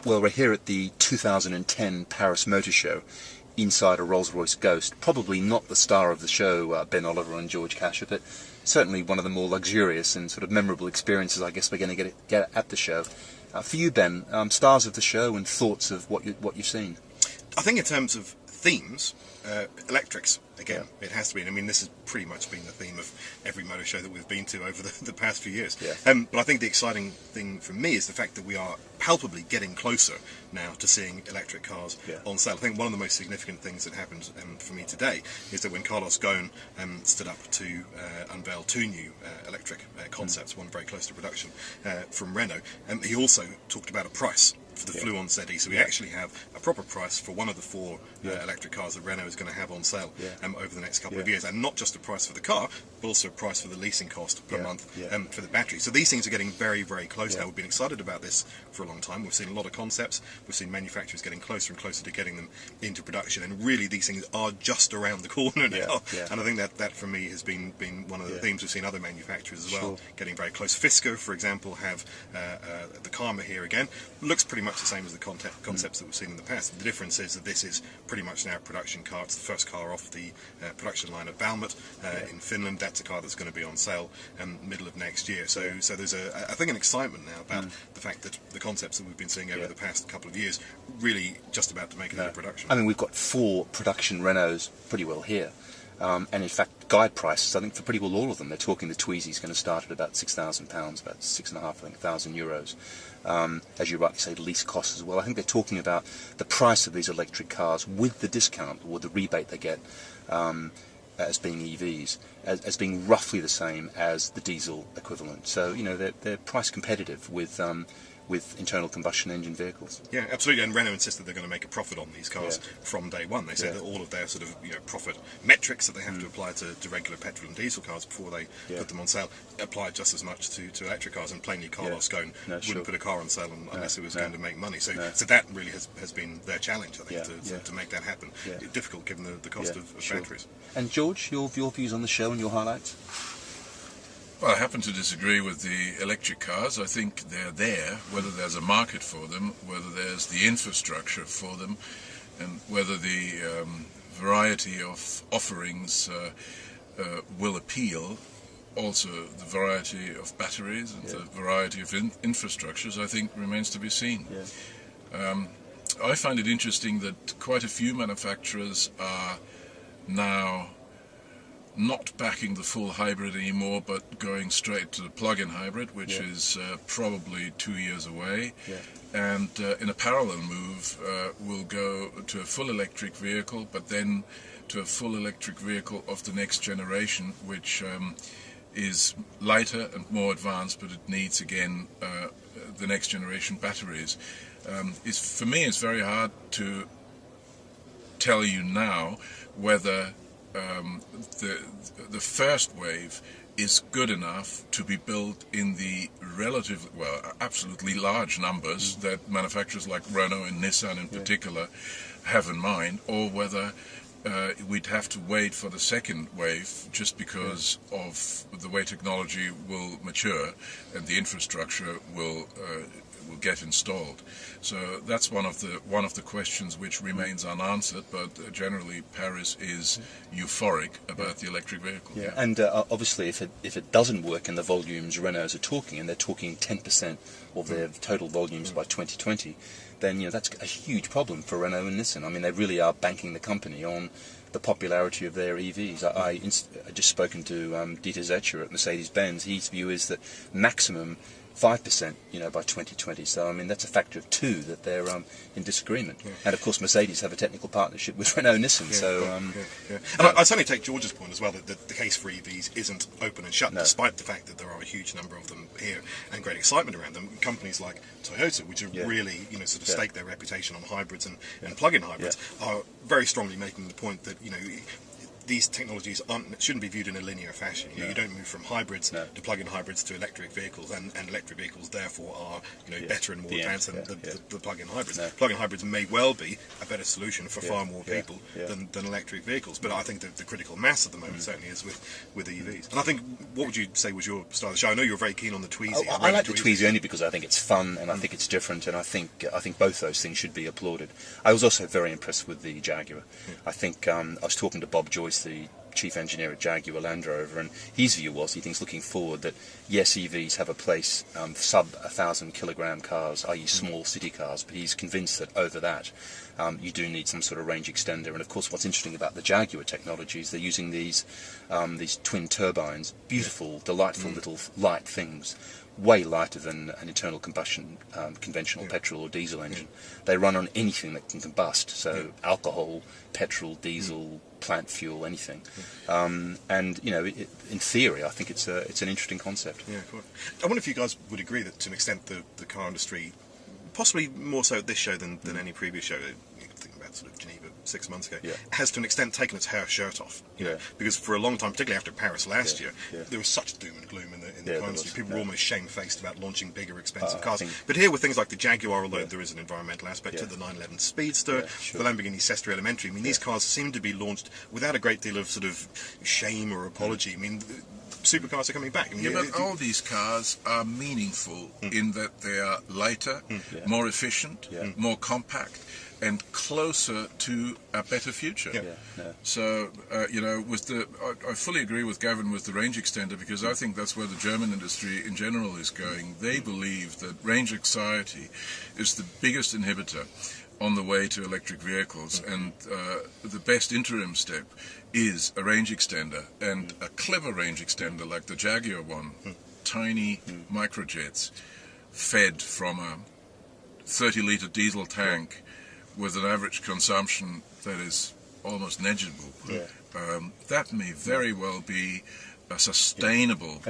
Well, we're here at the 2010 Paris Motor Show, inside a Rolls-Royce Ghost. Probably not the star of the show, Ben Oliver and George Casher, but certainly one of the more luxurious and sort of memorable experiences I guess we're going to get at the show. For you, Ben, stars of the show and thoughts of what you've seen. I think in terms of themes, electrics, again, it has to be. I mean, this has pretty much been the theme of every motor show that we've been to over the past few years. Yeah. But I think the exciting thing for me is the fact that we are palpably getting closer now to seeing electric cars on sale. I think one of the most significant things that happened for me today is that when Carlos Ghosn stood up to unveil two new electric concepts, one very close to production from Renault, he also talked about a price for the Fluon ZE, so we actually have a proper price for one of the four electric cars that Renault is going to have on sale over the next couple of years, and not just a price for the car, but also a price for the leasing cost per month for the battery. So these things are getting very, very close now. We've been excited about this for a long time. We've seen a lot of concepts. We've seen manufacturers getting closer and closer to getting them into production, and really these things are just around the corner now. And I think that for me has been one of the themes. We've seen other manufacturers as well getting very close. Fisker, for example, have the Karma here again. Looks pretty much the same as the concepts that we've seen in the past. The difference is that this is pretty much now a production car. It's the first car off the production line at Valmet in Finland. That's a car that's going to be on sale middle of next year. So there's I think an excitement now about the fact that the concepts that we've been seeing over the past couple of years really just about to make it into production. I mean, we've got 4 production Renaults pretty well here. And in fact, guide prices, I think, for pretty well all of them. They're talking the Twizy's going to start at about £6,000, about €6,500. As you rightly say, lease costs as well. I think they're talking about the price of these electric cars with the discount or the rebate they get as being EVs, as being roughly the same as the diesel equivalent. So, you know, they're price competitive with internal combustion engine vehicles. Yeah, absolutely. And Renault insist that they're going to make a profit on these cars from day one. They say that all of their sort of profit metrics that they have to apply to regular petrol and diesel cars before they put them on sale apply just as much to electric cars. And plainly, Carlos Ghosn wouldn't put a car on sale unless it was going to make money. So that really has been their challenge, I think, to make that happen. Difficult given the cost of batteries. And George, your views on the show and your highlights? Well, I happen to disagree with the electric cars. I think they're there, whether there's a market for them, whether there's the infrastructure for them, and whether the variety of offerings will appeal. Also, the variety of batteries and the variety of infrastructures, I think, remains to be seen. I find it interesting that quite a few manufacturers are now not backing the full hybrid anymore, but going straight to the plug-in hybrid, which is probably 2 years away. And in a parallel move, we'll go to a full electric vehicle, but then to a full electric vehicle of the next generation, which is lighter and more advanced, but it needs, again, the next generation batteries. For me, it's very hard to tell you now whether the first wave is good enough to be built in the absolutely large numbers that manufacturers like Renault and Nissan in particular have in mind, or whether we'd have to wait for the second wave just because of the way technology will mature and the infrastructure will get installed. So that's one of the questions which remains unanswered, but generally Paris is euphoric about the electric vehicle. And obviously if it doesn't work in the volumes Renaults are talking, and they're talking 10% of their total volumes by 2020, then that's a huge problem for Renault and Nissan. I mean, they really are banking the company on the popularity of their EVs. I just spoken to Dieter Zetscher at Mercedes-Benz. His view is that maximum 5%, by 2020. So I mean, that's a factor of 2 that they're in disagreement. And of course, Mercedes have a technical partnership with Renault Nissan. And I certainly take George's point as well that the case for EVs isn't open and shut, despite the fact that there are a huge number of them here and great excitement around them. Companies like Toyota, which have really sort of staked their reputation on hybrids and plug-in hybrids, are very strongly making the point that these technologies shouldn't be viewed in a linear fashion. You don't move from hybrids to plug-in hybrids to electric vehicles, and electric vehicles therefore are better and more advanced than the plug-in hybrids. Plug-in hybrids may well be a better solution for far more people than electric vehicles. But I think the critical mass at the moment certainly is with EVs. And I think, what would you say was your style of the show? I know you're very keen on the Twizy. I like the Twizy only because I think it's fun and I think it's different, and I think both those things should be applauded. I was also very impressed with the Jaguar. I think I was talking to Bob Joyce, the chief engineer at Jaguar Land Rover, and his view was he thinks looking forward that yes, EVs have a place sub 1,000 kilogram cars, i.e. small city cars, but he's convinced that over that you do need some sort of range extender. And of course what's interesting about the Jaguar technology is they're using these twin turbines, beautiful, delightful little light things, way lighter than an internal combustion conventional petrol or diesel engine. They run on anything that can combust, so alcohol, petrol, diesel, plant fuel, anything. And in theory, I think it's an interesting concept. Yeah, cool. I wonder if you guys would agree that to an extent the car industry, possibly more so at this show than any previous show, thinking about sort of Geneva 6 months ago, has to an extent taken its hair shirt off. You know, because for a long time, particularly after Paris last year, there was such doom and gloom in the car industry. People were almost shamefaced about launching bigger, expensive cars. But here, with things like the Jaguar, although there is an environmental aspect to the 911 Speedster, the Lamborghini Sestri Elementary, I mean, these cars seem to be launched without a great deal of sort of shame or apology. I mean, supercars are coming back. I mean, but all these cars are meaningful in that they are lighter, more efficient, more compact, and closer to a better future. So, I fully agree with Gavin with the range extender, because I think that's where the German industry in general is going. They believe that range anxiety is the biggest inhibitor on the way to electric vehicles, and the best interim step is a range extender, and a clever range extender like the Jaguar one, tiny microjets fed from a 30-litre diesel tank with an average consumption that is almost negligible. That may very well be a sustainable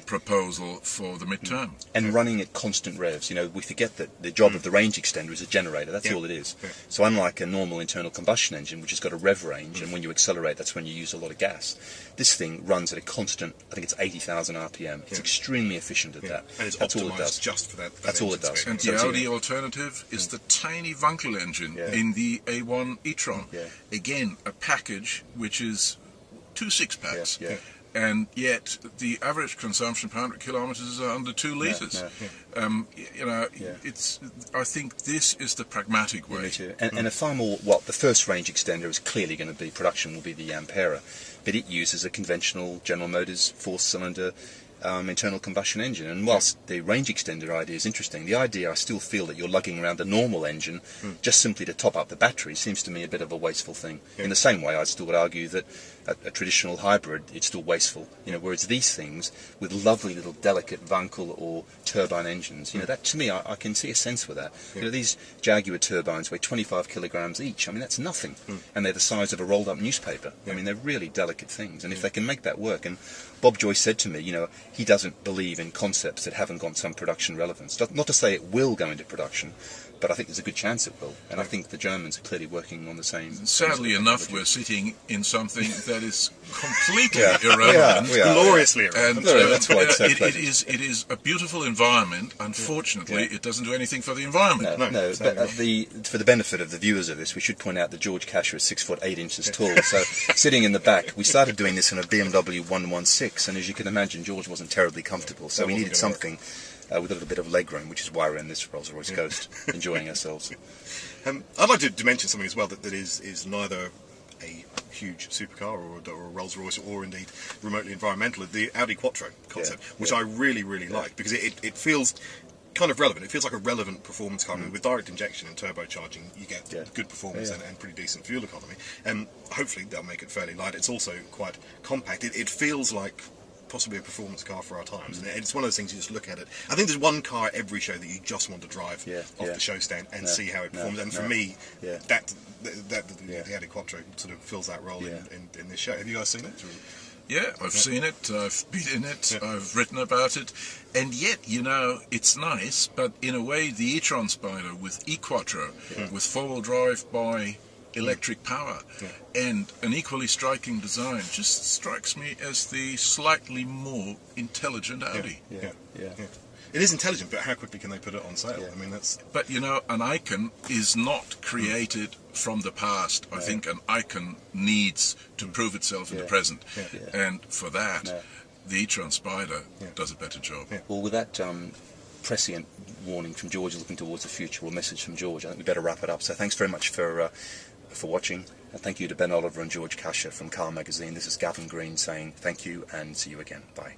proposal for the midterm. And running at constant revs. We forget that the job of the range extender is a generator. That's all it is. So unlike a normal internal combustion engine, which has got a rev range, and when you accelerate, that's when you use a lot of gas, this thing runs at a constant, I think it's 80,000 RPM. It's extremely efficient at that. And it's that's optimized all it does. just for that That's all it does. And the Audi alternative is the tiny Wankel engine in the A1 e-tron. Again, a package which is 2 6-packs. And yet the average consumption per 100 kilometers is under 2 liters. It's. I think this is the pragmatic way. Me too. And a far more. The first range extender is clearly going to be production will be the Ampera, but it uses a conventional General Motors 4-cylinder internal combustion engine. And whilst the range extender idea is interesting, the idea I still feel that you're lugging around a normal engine just simply to top up the battery seems to me a bit of a wasteful thing. In the same way, I still would argue that a traditional hybrid, it's still wasteful. Whereas these things with lovely little delicate Wankel or turbine engines, that to me I can see a sense with that. These Jaguar turbines weigh 25 kilograms each. I mean, that's nothing, and they're the size of a rolled up newspaper. I mean, they're really delicate things, and if they can make that work, and Bob Joyce said to me, he doesn't believe in concepts that haven't got some production relevance. Not to say it will go into production, but I think there's a good chance it will. And I think the Germans are clearly working on the same. Sadly enough, we're sitting in something that is completely irrelevant. Gloriously irrelevant. And that's why it's so it is a beautiful environment. Unfortunately, it doesn't do anything for the environment. No, but for the benefit of the viewers of this, we should point out that George Casher is 6 foot 8 inches tall. So sitting in the back, we started doing this in a BMW 116, and as you can imagine, George wasn't terribly comfortable. So we needed something with a little bit of legroom, which is why we're in this Rolls-Royce Ghost, enjoying ourselves. I'd like to mention something as well that is neither a huge supercar or a Rolls-Royce or indeed remotely environmental, the Audi Quattro concept, which I really, really like, because it feels kind of relevant. It feels like a relevant performance car. I mean, with direct injection and turbocharging, you get good performance and pretty decent fuel economy. And hopefully they'll make it fairly light. It's also quite compact. It feels like possibly a performance car for our times, and it's one of those things you just look at it. I think there's one car at every show that you just want to drive off the show stand and see how it performs. And for me, the Audi Quattro sort of fills that role in this show. Have you guys seen it? Yeah, I've seen it, I've been in it, I've written about it, and yet, it's nice, but in a way the e-tron Spider with e-Quattro, with four-wheel drive by electric power, and an equally striking design just strikes me as the slightly more intelligent Audi. Yeah. It is intelligent, but how quickly can they put it on sale? I mean, that's... But, you know, an icon is not created from the past. I think an icon needs to prove itself in the present. And for that, the e-tron Spider does a better job. Well, with that prescient warning from George looking towards the future, or message from George, I think we better wrap it up. So thanks very much for watching. And thank you to Ben Oliver and George Kasher from Car Magazine. This is Gavin Green saying thank you and see you again. Bye.